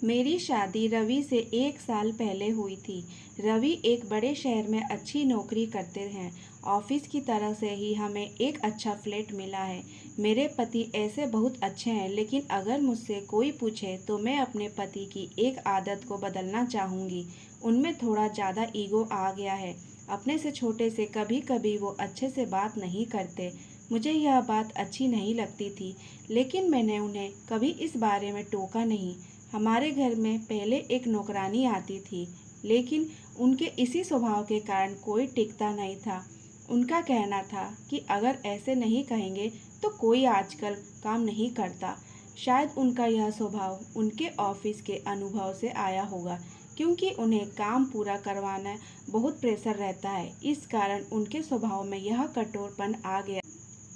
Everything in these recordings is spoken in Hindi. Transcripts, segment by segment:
मेरी शादी रवि से 1 साल पहले हुई थी। रवि एक बड़े शहर में अच्छी नौकरी करते हैं। ऑफिस की तरफ से ही हमें एक अच्छा फ्लैट मिला है। मेरे पति ऐसे बहुत अच्छे हैं, लेकिन अगर मुझसे कोई पूछे तो मैं अपने पति की एक आदत को बदलना चाहूँगी। उनमें थोड़ा ज़्यादा ईगो आ गया है। अपने से छोटे से कभी कभी वो अच्छे से बात नहीं करते। मुझे यह बात अच्छी नहीं लगती थी, लेकिन मैंने उन्हें कभी इस बारे में टोका नहीं। हमारे घर में पहले एक नौकरानी आती थी, लेकिन उनके इसी स्वभाव के कारण कोई टिकता नहीं था। उनका कहना था कि अगर ऐसे नहीं कहेंगे तो कोई आजकल काम नहीं करता। शायद उनका यह स्वभाव उनके ऑफिस के अनुभव से आया होगा, क्योंकि उन्हें काम पूरा करवाना बहुत प्रेशर रहता है। इस कारण उनके स्वभाव में यह कठोरपन आ गया।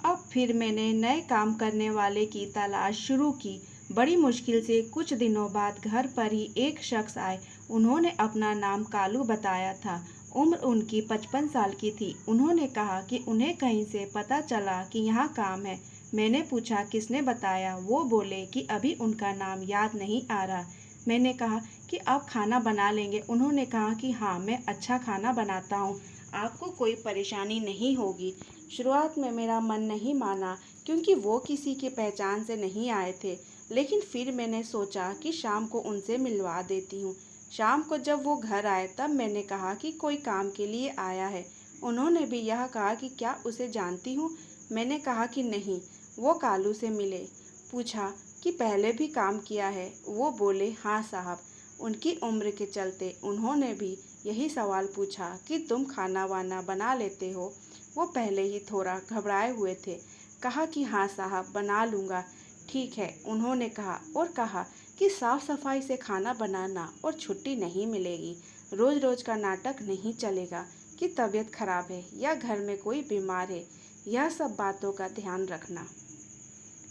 अब फिर मैंने नए काम करने वाले की तलाश शुरू की। बड़ी मुश्किल से कुछ दिनों बाद घर पर ही एक शख्स आए। उन्होंने अपना नाम कालू बताया था। उम्र उनकी 55 साल की थी। उन्होंने कहा कि उन्हें कहीं से पता चला कि यहाँ काम है। मैंने पूछा किसने बताया। वो बोले कि अभी उनका नाम याद नहीं आ रहा। मैंने कहा कि आप खाना बना लेंगे। उन्होंने कहा कि हाँ, मैं अच्छा खाना बनाता हूँ, आपको कोई परेशानी नहीं होगी। शुरुआत में मेरा मन नहीं माना, क्योंकि वो किसी की पहचान से नहीं आए थे। लेकिन फिर मैंने सोचा कि शाम को उनसे मिलवा देती हूँ। शाम को जब वो घर आए तब मैंने कहा कि कोई काम के लिए आया है। उन्होंने भी यह कहा कि क्या उसे जानती हूँ। मैंने कहा कि नहीं। वो कालू से मिले। पूछा कि पहले भी काम किया है। वो बोले हाँ साहब। उनकी उम्र के चलते उन्होंने भी यही सवाल पूछा कि तुम खाना वाना बना लेते हो। वो पहले ही थोड़ा घबराए हुए थे। कहा कि हाँ साहब, बना लूँगा। ठीक है, उन्होंने कहा, और कहा कि साफ सफाई से खाना बनाना और छुट्टी नहीं मिलेगी। रोज रोज का नाटक नहीं चलेगा कि तबीयत खराब है या घर में कोई बीमार है। यह सब बातों का ध्यान रखना।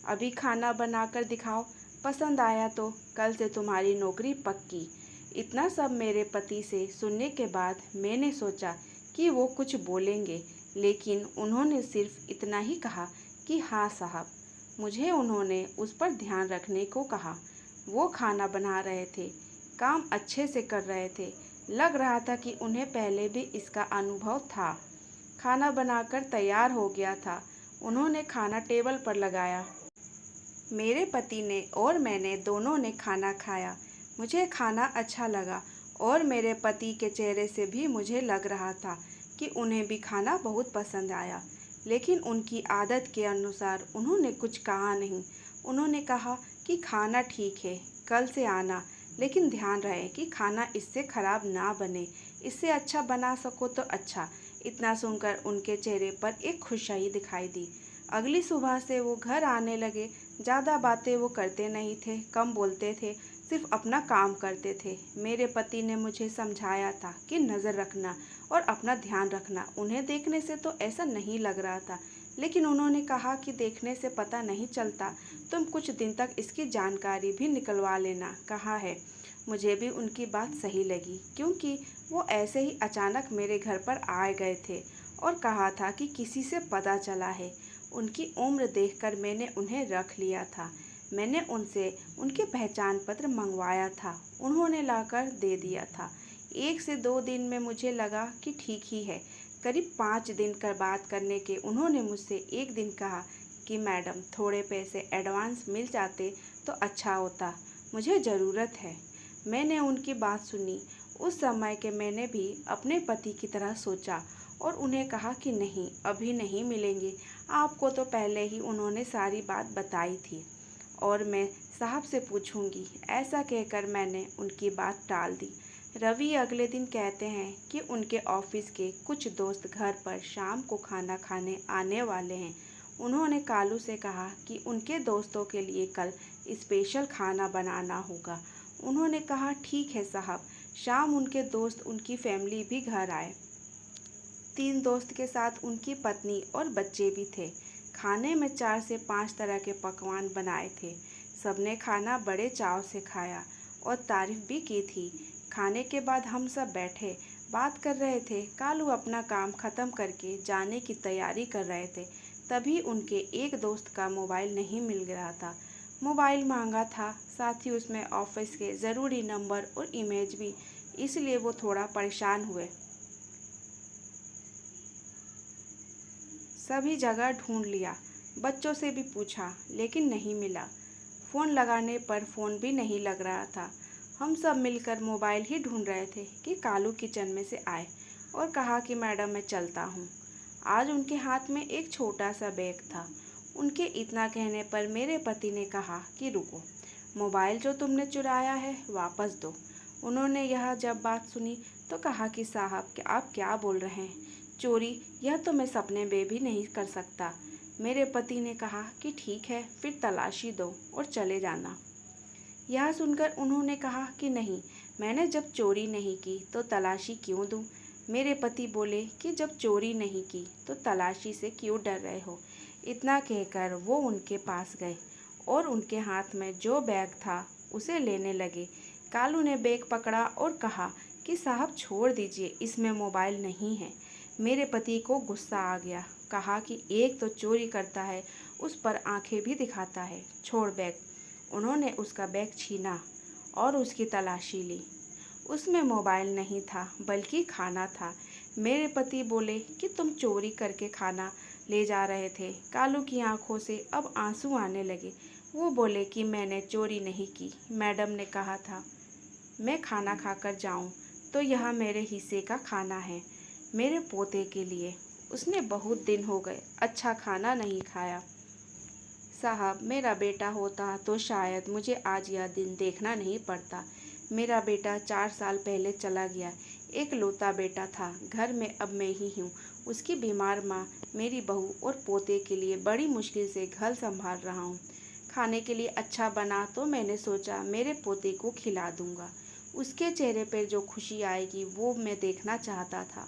अभी खाना बनाकर दिखाओ, पसंद आया तो कल से तुम्हारी नौकरी पक्की। इतना सब मेरे पति से सुनने के बाद मैंने सोचा कि वो कुछ बोलेंगे, लेकिन उन्होंने सिर्फ इतना ही कहा कि हाँ साहब। मुझे उन्होंने उस पर ध्यान रखने को कहा। वो खाना बना रहे थे, काम अच्छे से कर रहे थे। लग रहा था कि उन्हें पहले भी इसका अनुभव था। खाना बनाकर तैयार हो गया था। उन्होंने खाना टेबल पर लगाया। मेरे पति ने और मैंने दोनों ने खाना खाया। मुझे खाना अच्छा लगा, और मेरे पति के चेहरे से भी मुझे लग रहा था कि उन्हें भी खाना बहुत पसंद आया। लेकिन उनकी आदत के अनुसार उन्होंने कुछ कहा नहीं। उन्होंने कहा कि खाना ठीक है, कल से आना, लेकिन ध्यान रहे कि खाना इससे ख़राब ना बने। इससे अच्छा बना सको तो अच्छा। इतना सुनकर उनके चेहरे पर एक खुशाई दिखाई दी। अगली सुबह से वो घर आने लगे। ज़्यादा बातें वो करते नहीं थे, कम बोलते थे, सिर्फ अपना काम करते थे। मेरे पति ने मुझे समझाया था कि नज़र रखना और अपना ध्यान रखना। उन्हें देखने से तो ऐसा नहीं लग रहा था, लेकिन उन्होंने कहा कि देखने से पता नहीं चलता, तुम कुछ दिन तक इसकी जानकारी भी निकलवा लेना कहा है। मुझे भी उनकी बात सही लगी, क्योंकि वो ऐसे ही अचानक मेरे घर पर आ गए थे और कहा था कि किसी से पता चला है। उनकी उम्र देखकर मैंने उन्हें रख लिया था। मैंने उनसे उनके पहचान पत्र मंगवाया था। उन्होंने लाकर दे दिया था। 1 से 2 दिन में मुझे लगा कि ठीक ही है। करीब 5 दिन का बात करने के उन्होंने मुझसे एक दिन कहा कि मैडम, थोड़े पैसे एडवांस मिल जाते तो अच्छा होता, मुझे ज़रूरत है। मैंने उनकी बात सुनी। उस समय के मैंने भी अपने पति की तरह सोचा और उन्हें कहा कि नहीं, अभी नहीं मिलेंगे। आपको तो पहले ही उन्होंने सारी बात बताई थी, और मैं साहब से पूछूंगी। ऐसा कहकर मैंने उनकी बात टाल दी। रवि अगले दिन कहते हैं कि उनके ऑफिस के कुछ दोस्त घर पर शाम को खाना खाने आने वाले हैं। उन्होंने कालू से कहा कि उनके दोस्तों के लिए कल स्पेशल खाना बनाना होगा। उन्होंने कहा ठीक है साहब। शाम उनके दोस्त, उनकी फैमिली भी घर आए। 3 दोस्त के साथ उनकी पत्नी और बच्चे भी थे। खाने में 4 से 5 तरह के पकवान बनाए थे। सबने खाना बड़े चाव से खाया और तारीफ भी की थी। खाने के बाद हम सब बैठे बात कर रहे थे। कालू अपना काम ख़त्म करके जाने की तैयारी कर रहे थे। तभी उनके एक दोस्त का मोबाइल नहीं मिल रहा था। मोबाइल मांगा था, साथ ही उसमें ऑफिस के ज़रूरी नंबर और इमेज भी, इसलिए वो थोड़ा परेशान हुए। सभी जगह ढूंढ लिया, बच्चों से भी पूछा, लेकिन नहीं मिला। फ़ोन लगाने पर फ़ोन भी नहीं लग रहा था। हम सब मिलकर मोबाइल ही ढूंढ रहे थे कि कालू किचन में से आए और कहा कि मैडम मैं चलता हूँ। आज उनके हाथ में एक छोटा सा बैग था। उनके इतना कहने पर मेरे पति ने कहा कि रुको, मोबाइल जो तुमने चुराया है वापस दो। उन्होंने यह जब बात सुनी तो कहा कि साहब आप क्या बोल रहे हैं, चोरी यह तो मैं सपने में भी नहीं कर सकता। मेरे पति ने कहा कि ठीक है, फिर तलाशी दो और चले जाना। यह सुनकर उन्होंने कहा कि नहीं, मैंने जब चोरी नहीं की तो तलाशी क्यों दूं। मेरे पति बोले कि जब चोरी नहीं की तो तलाशी से क्यों डर रहे हो। इतना कहकर वो उनके पास गए और उनके हाथ में जो बैग था उसे लेने लगे। कालू ने बैग पकड़ा और कहा कि साहब छोड़ दीजिए, इसमें मोबाइल नहीं है। मेरे पति को गुस्सा आ गया, कहा कि एक तो चोरी करता है, उस पर आंखें भी दिखाता है, छोड़ बैग। उन्होंने उसका बैग छीना और उसकी तलाशी ली। उसमें मोबाइल नहीं था बल्कि खाना था। मेरे पति बोले कि तुम चोरी करके खाना ले जा रहे थे। कालू की आंखों से अब आंसू आने लगे। वो बोले कि मैंने चोरी नहीं की, मैडम ने कहा था मैं खाना खाकर जाऊं, तो यह मेरे हिस्से का खाना है, मेरे पोते के लिए। उसने बहुत दिन हो गए अच्छा खाना नहीं खाया। साहब मेरा बेटा होता तो शायद मुझे आज यह दिन देखना नहीं पड़ता। मेरा बेटा 4 साल पहले चला गया। एक लौता बेटा था, घर में अब मैं ही हूँ। उसकी बीमार माँ, मेरी बहू और पोते के लिए बड़ी मुश्किल से घर संभाल रहा हूँ। खाने के लिए अच्छा बना तो मैंने सोचा मेरे पोते को खिला दूंगा। उसके चेहरे पर जो खुशी आएगी वो मैं देखना चाहता था।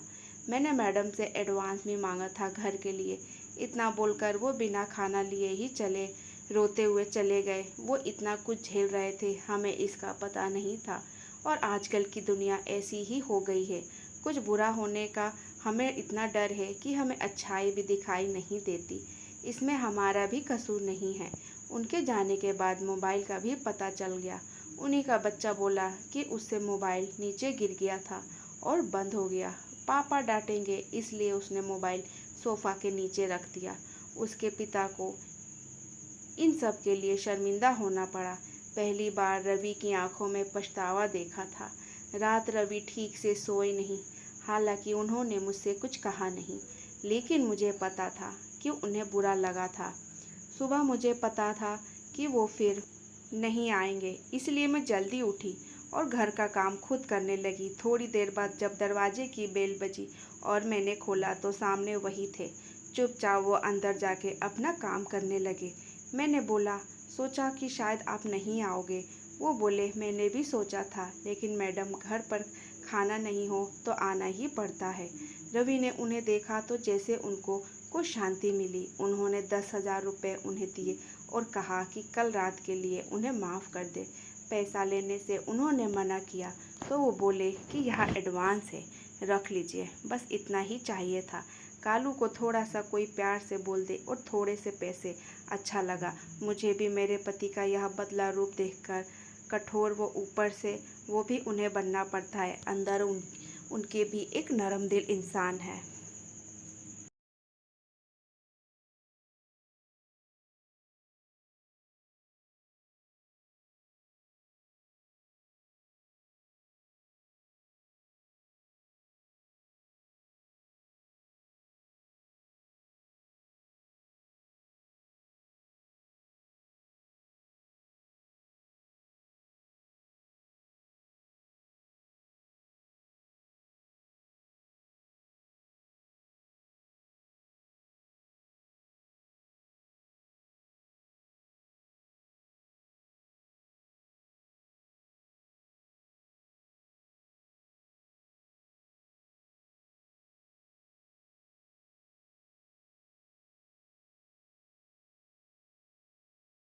मैंने मैडम से एडवांस भी मांगा था घर के लिए। इतना बोलकर वो बिना खाना लिए ही रोते हुए चले गए। वो इतना कुछ झेल रहे थे, हमें इसका पता नहीं था। और आजकल की दुनिया ऐसी ही हो गई है, कुछ बुरा होने का हमें इतना डर है कि हमें अच्छाई भी दिखाई नहीं देती। इसमें हमारा भी कसूर नहीं है। उनके जाने के बाद मोबाइल का भी पता चल गया। उन्हीं का बच्चा बोला कि उससे मोबाइल नीचे गिर गया था और बंद हो गया। पापा डांटेंगे इसलिए उसने मोबाइल सोफ़ा के नीचे रख दिया। उसके पिता को इन सब के लिए शर्मिंदा होना पड़ा। पहली बार रवि की आंखों में पछतावा देखा था। रात रवि ठीक से सोए नहीं। हालांकि उन्होंने मुझसे कुछ कहा नहीं, लेकिन मुझे पता था कि उन्हें बुरा लगा था। सुबह मुझे पता था कि वो फिर नहीं आएंगे, इसलिए मैं जल्दी उठी और घर का काम खुद करने लगी। थोड़ी देर बाद जब दरवाजे की बेल बजी और मैंने खोला तो सामने वही थे। चुपचाप वो अंदर जाके अपना काम करने लगे। मैंने बोला, सोचा कि शायद आप नहीं आओगे। वो बोले, मैंने भी सोचा था, लेकिन मैडम घर पर खाना नहीं हो तो आना ही पड़ता है। रवि ने उन्हें देखा तो जैसे उनको कुछ शांति मिली। उन्होंने 10,000 रुपये उन्हें दिए और कहा कि कल रात के लिए उन्हें माफ़ कर दे। पैसा लेने से उन्होंने मना किया तो वो बोले कि यह एडवांस है, रख लीजिए, बस इतना ही चाहिए था। कालू को थोड़ा सा कोई प्यार से बोल दे और थोड़े से पैसे, अच्छा लगा। मुझे भी मेरे पति का यह बदला रूप देखकर कठोर वो ऊपर से वो भी उन्हें बनना पड़ता है, अंदर उनके भी एक नरम दिल इंसान है।